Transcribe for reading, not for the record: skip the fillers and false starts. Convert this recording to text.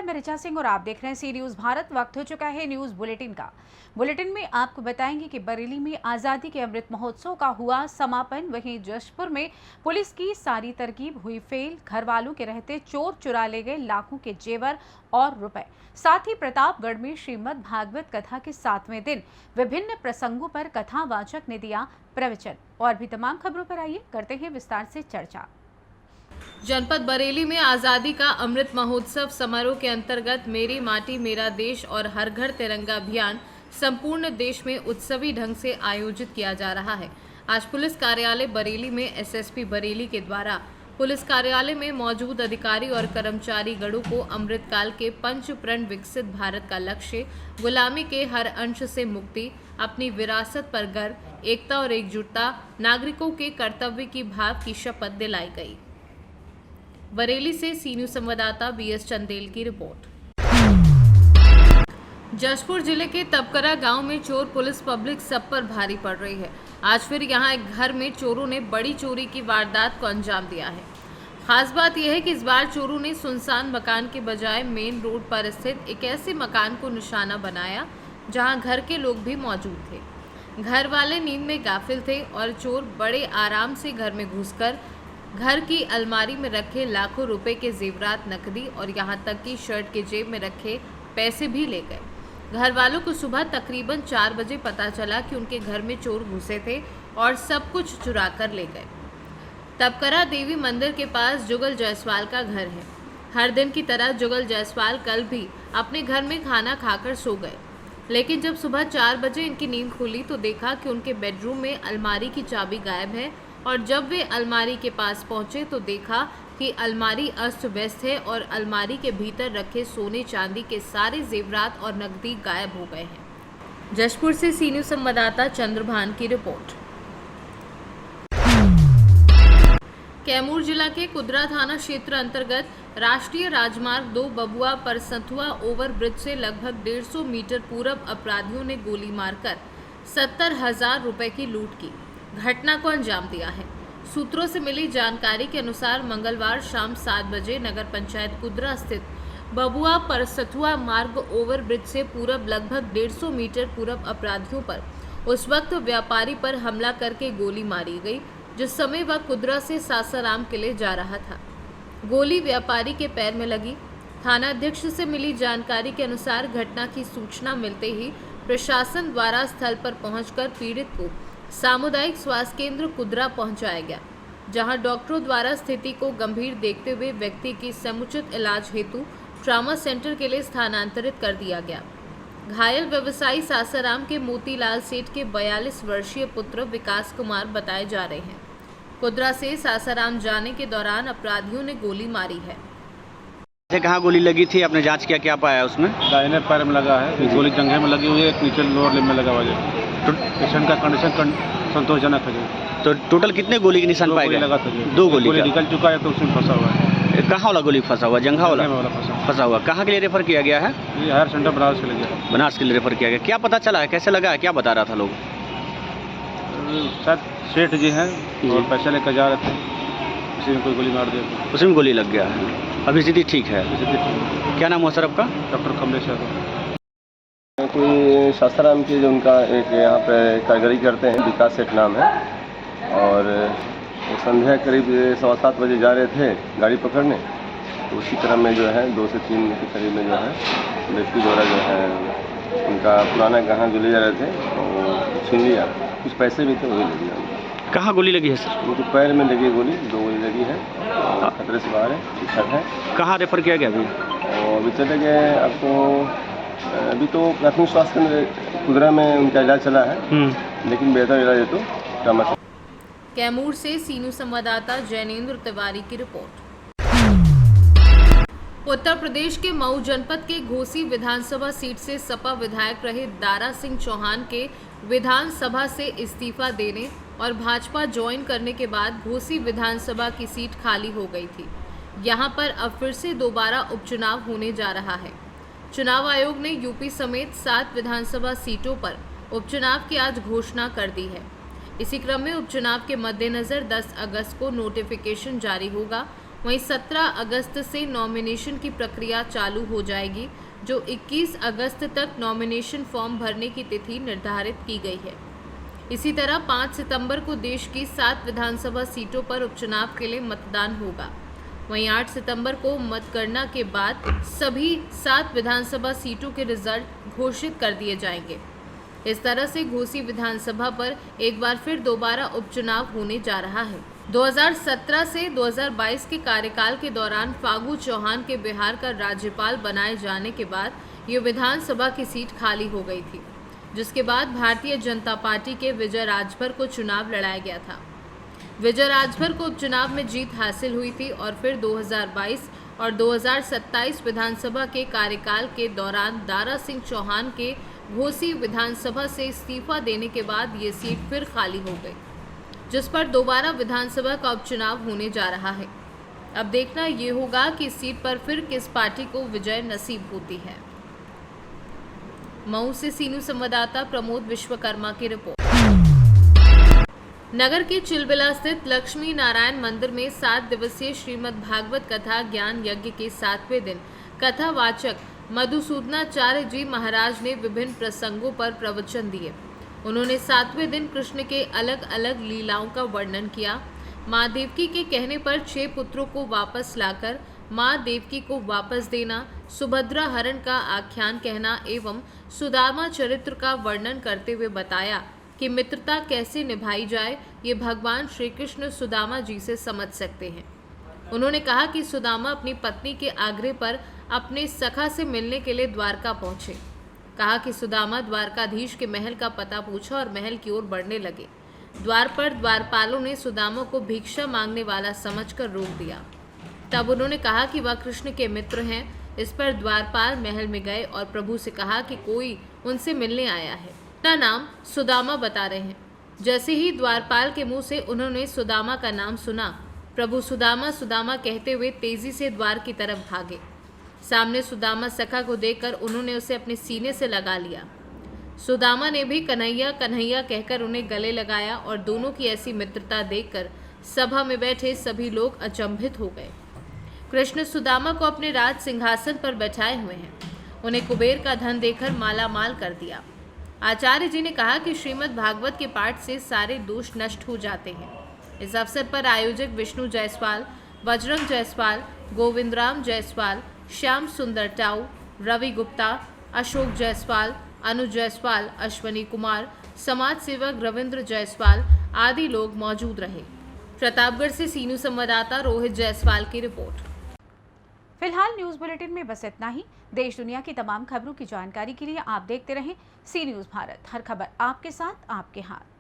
नमस्कार, मैं ऋचा सिंह और आप देख रहे हैं सी न्यूज़ भारत। वक्त हो चुका है न्यूज़ बुलेटिन का। बुलेटिन में आपको बताएंगे कि बरेली में आज़ादी के अमृत महोत्सव का हुआ समापन। वहीं जशपुर में पुलिस की सारी तरकीब हुई फेल। घर वालों के रहते चोर चुरा ले गए लाखों के जेवर और रुपए। साथ ही प्रतापगढ़ में श्रीमद् भागवत कथा के 7वें दिन विभिन्न प्रसंगों पर कथावाचक ने दिया प्रवचन। और भी तमाम खबरों पर आइए करते हैं विस्तार से चर्चा। जनपद बरेली में आज़ादी का अमृत महोत्सव समारोह के अंतर्गत मेरी माटी मेरा देश और हर घर तिरंगा अभियान संपूर्ण देश में उत्सवी ढंग से आयोजित किया जा रहा है। आज पुलिस कार्यालय बरेली में एसएसपी बरेली के द्वारा पुलिस कार्यालय में मौजूद अधिकारी और कर्मचारी गणों को अमृतकाल के पंच प्रण विकसित भारत का लक्ष्य, गुलामी के हर अंश से मुक्ति, अपनी विरासत पर गर्व, एकता और एकजुटता, नागरिकों के कर्तव्य की भाव की शपथ दिलाई गई। बरेली से सी न्यूज़ संवाददाता बीएस चंदेल की रिपोर्ट। जशपुर जिले के तबकरा गांव में चोर पुलिस पब्लिक सब पर भारी पड़ रही है। आज फिर यहां एक घर में चोरों ने बड़ी चोरी की वारदात को अंजाम दिया है। खास बात यह है कि इस बार चोरों ने सुनसान मकान के बजाय मेन रोड पर स्थित एक ऐसे मकान को निशाना बनाया जहां घर के लोग भी मौजूद थे। घर वाले नींद में गाफिल थे और चोर बड़े आराम से घर में घुसकर घर की अलमारी में रखे लाखों रुपए के जेवरात, नकदी और यहां तक कि शर्ट के जेब में रखे पैसे भी ले गए। घर वालों को सुबह तकरीबन 4 बजे पता चला कि उनके घर में चोर घुसे थे और सब कुछ चुरा कर ले गए। तबकरा देवी मंदिर के पास जुगल जायसवाल का घर है। हर दिन की तरह जुगल जायसवाल कल भी अपने घर में खाना खाकर सो गए, लेकिन जब सुबह 4 बजे इनकी नींद खुली तो देखा कि उनके बेडरूम में अलमारी की चाबी गायब है। और जब वे अलमारी के पास पहुंचे तो देखा कि अलमारी अस्त व्यस्त है और अलमारी के भीतर रखे सोने चांदी के सारे जेवरात और नकदी गायब हो गए हैं। जशपुर से सी न्यूज़ संवाददाता चंद्रभान की रिपोर्ट। कैमूर जिला के कुदरा थाना क्षेत्र अंतर्गत राष्ट्रीय राजमार्ग 2 बबुआ परसथुआ ओवरब्रिज से लगभग 150 मीटर पूरब अपराधियों ने गोली मारकर 70,000 रुपए की लूट की घटना को अंजाम दिया है। सूत्रों से मिली जानकारी के अनुसार मंगलवार शाम 7 बजे नगर पंचायत कुदरा स्थित बबुआ परसथुआ मार्ग ओवरब्रिज से पूरब लगभग 150 मीटर पूरब अपराधियों पर उस वक्त व्यापारी पर हमला करके गोली मारी गई, जिस समय वह कुदरा से सासाराम के लिए जा रहा था। गोली व्यापारी के पैर में लगी। थाना अध्यक्ष से मिली जानकारी के अनुसार घटना की सूचना मिलते ही प्रशासन द्वारा स्थल पर पहुंचकर पीड़ित को सामुदायिक स्वास्थ्य केंद्र कुदरा पहुंचाया गया, जहां डॉक्टरों द्वारा स्थिति को गंभीर देखते हुए व्यक्ति की समुचित इलाज हेतु ट्रॉमा सेंटर के लिए स्थानांतरित कर दिया गया। घायल व्यवसायी सासाराम के मोतीलाल सेठ के 42 वर्षीय पुत्र विकास कुमार बताए जा रहे हैं। कुदरा से सासाराम जाने के दौरान अपराधियों ने गोली मारी है। कहाँ गोली लगी थी, आपने जांच किया, क्या पाया उसमें? दाहिने पैर में लगा है, गोली जंघे में लगी हुई है, एक नीचे लोअर लिम्ब में लगा हुआ है। पेशेंट का कंडीशन संतोषजनक है। तो टोटल कितने गोली के निशान पाए गए? 2 गोली निकल चुका है, तो उसमें फंसा हुआ है। कहाँ वाला गोली फंसा हुआ? जंघा वाला फंसा हुआ। कहाँ के लिए रेफर किया गया है? ये हायर सेंटर बनारस के लिए गया। बनारस के लिए रेफर किया गया। क्या पता चला है, कैसे लगा है, क्या बता रहा था लोग? शायद सेठ जी हैं और पैसे लेकर जा रहे थे, उसी में कोई गोली मार दिया। उसी में गोली लग गया है। अभी स्थिति ठीक है? क्या नाम हुआ सर आपका? डॉक्टर कमलेश यादव। कोई सासाराम के जो उनका एक यहाँ पे कारीगरी करते हैं, विकास सेठ नाम है, और संध्या करीब 7:15 बजे जा रहे थे गाड़ी पकड़ने, तो उसी क्रम में जो है 2 से 3 के करीब में जो है व्यक्ति द्वारा जो है उनका पुराना गहना जो ले जा रहे थे वो छीन लिया। कुछ पैसे भी थे, वही ले लिया। कहाँ गोली लगी है सर? उनके पैर में लगी गोली, 2 गोली लगी है, खतरे से बाहर है, ठीक है। कहाँ रेफर किया गया अभी? और अभी चले गए, अभी तो प्राथमिक स्वास्थ्य केंद्र कुदरा में उनका इलाज चला है, लेकिन बेहतर इलाज है तो ट्रॉमा। कैमूर से सी न्यूज़ संवाददाता जैनेंद्र तिवारी की रिपोर्ट। उत्तर प्रदेश के मऊ जनपद के घोसी विधानसभा सीट से सपा विधायक रहे दारा सिंह चौहान के विधानसभा से इस्तीफा देने और भाजपा ज्वाइन करने के बाद घोसी विधानसभा की सीट खाली हो गई थी। यहां पर अब फिर से दोबारा उपचुनाव होने जा रहा है। चुनाव आयोग ने यूपी समेत 7 विधानसभा सीटों पर उपचुनाव की आज घोषणा कर दी है। इसी क्रम में उपचुनाव के मद्देनजर 10 अगस्त को नोटिफिकेशन जारी होगा वहीं 17 अगस्त से नॉमिनेशन की प्रक्रिया चालू हो जाएगी, जो 21 अगस्त तक नॉमिनेशन फॉर्म भरने की तिथि निर्धारित की गई है। इसी तरह 5 सितंबर को देश की 7 विधानसभा सीटों पर उपचुनाव के लिए मतदान होगा। वहीं 8 सितंबर को मतगणना के बाद सभी 7 विधानसभा सीटों के रिजल्ट घोषित कर दिए जाएंगे। इस तरह से घोसी विधानसभा पर एक बार फिर दोबारा उपचुनाव होने जा रहा है। 2017 से 2022 के कार्यकाल के दौरान फागू चौहान के बिहार का राज्यपाल बनाए जाने के बाद ये विधानसभा की सीट खाली हो गई थी, जिसके बाद भारतीय जनता पार्टी के विजय राजभर को चुनाव लड़ाया गया था। विजय राजभर को उपचुनाव में जीत हासिल हुई थी और फिर 2022 और 2027 विधानसभा के कार्यकाल के दौरान दारा सिंह चौहान के घोसी विधानसभा से इस्तीफा देने के बाद ये सीट फिर खाली हो गई, जिस पर दोबारा विधानसभा का उपचुनाव होने जा रहा है। अब देखना ये होगा कि इस सीट पर फिर किस पार्टी को विजय नसीब होती है। मऊ से सीनू संवाददाता प्रमोद विश्वकर्मा की रिपोर्ट। नगर के चिलबिला स्थित लक्ष्मी नारायण मंदिर में 7 दिवसीय श्रीमद् भागवत कथा ज्ञान यज्ञ के 7वें दिन कथावाचक मधुसूदनाचार्य जी महाराज ने विभिन्न प्रसंगों पर प्रवचन दिए। उन्होंने 7वें दिन कृष्ण के अलग अलग लीलाओं का वर्णन किया। माँ देवकी के कहने पर 6 पुत्रों को वापस लाकर माँ देवकी को वापस देना, सुभद्रा हरण का आख्यान कहना एवं सुदामा चरित्र का वर्णन करते हुए बताया कि मित्रता कैसे निभाई जाए ये भगवान श्री कृष्ण सुदामा जी से समझ सकते हैं। उन्होंने कहा कि सुदामा अपनी पत्नी के आग्रह पर अपने सखा से मिलने के लिए द्वारका पहुंचे। कहा कि सुदामा द्वारकाधीश के महल का पता पूछा और महल की ओर बढ़ने लगे। द्वार पर द्वारपालों ने सुदामा को भिक्षा मांगने वाला समझकर रोक दिया। तब उन्होंने कहा कि वह कृष्ण के मित्र हैं। इस पर द्वारपाल महल में गए और प्रभु से कहा कि कोई उनसे मिलने आया है, अपना नाम सुदामा बता रहे हैं। जैसे ही द्वारपाल के मुंह से उन्होंने सुदामा का नाम सुना, प्रभु सुदामा सुदामा कहते हुए तेजी से द्वार की तरफ भागे। सामने सुदामा सखा को देखकर उन्होंने उसे अपने सीने से लगा लिया। सुदामा ने भी कन्हैया कन्हैया कहकर उन्हें गले लगाया और दोनों की ऐसी मित्रता देखकर सभा में बैठे सभी लोग अचंभित हो गए। कृष्ण सुदामा को अपने राज सिंहासन पर बैठाए हुए हैं। उन्हें कुबेर का धन देकर माला माल कर दिया। आचार्य जी ने कहा कि श्रीमद् भागवत के पाठ से सारे दोष नष्ट हो जाते हैं। इस अवसर पर आयोजक विष्णु जायसवाल, बजरंग जायसवाल, गोविंदराम जायसवाल, श्याम सुंदर टाऊ, रवि गुप्ता, अशोक जायसवाल, अनुज जायसवाल, अश्वनी कुमार, समाज सेवक रविंद्र जायसवाल आदि लोग मौजूद रहे। प्रतापगढ़ से सीनू संवाददाता रोहित जायसवाल की रिपोर्ट। फिलहाल न्यूज बुलेटिन में बस इतना ही। देश दुनिया की तमाम खबरों की जानकारी के लिए आप देखते रहें सी न्यूज भारत। हर खबर आपके साथ, आपके हाथ।